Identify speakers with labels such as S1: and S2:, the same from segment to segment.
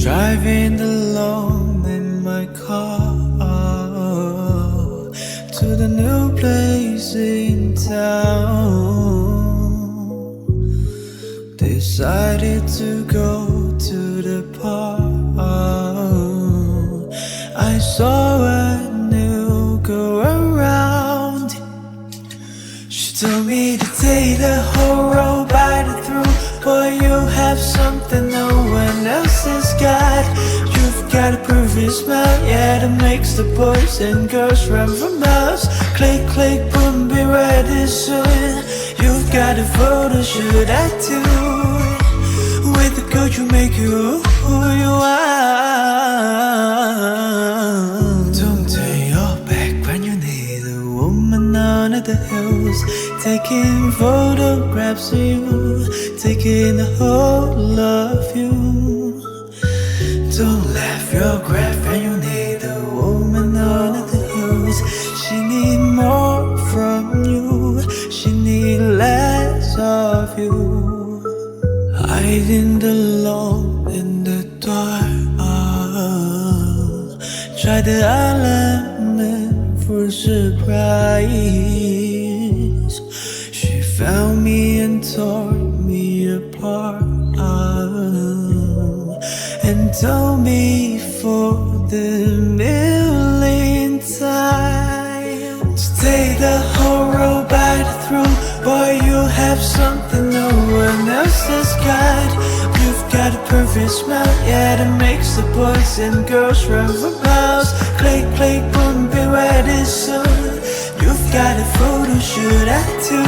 S1: Driving alone in my car to the new place in town. Decided to go to the park. I saw a new girl around. She told me to take the whole road by the through. Boy, you have something no one else has got. You've got a perfect smile, yeah, that makes the boys and girls run for miles. Click, click, boom, be ready soon. You've got a photo shoot, I do. With the girl you make you who you are. Don't turn your back when you need a woman under the hills. Taking photographs of you, taking a whole of you. Don't laugh your graph when you need a woman under the hills. She need more from you, she need less of you. Hiding alone in the dark, try the element for surprise. She found me and tore me apart, and told me for the millionth time to take the whole road by the through. Boy, you have something no one else has got. You've got a perfect smile, yeah, that makes the boys and girls run for miles. Click, click, boom, be ready soon. You've got a photo shoot, I do.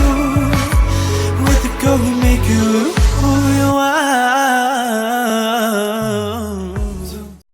S1: With the girl who make you who you are.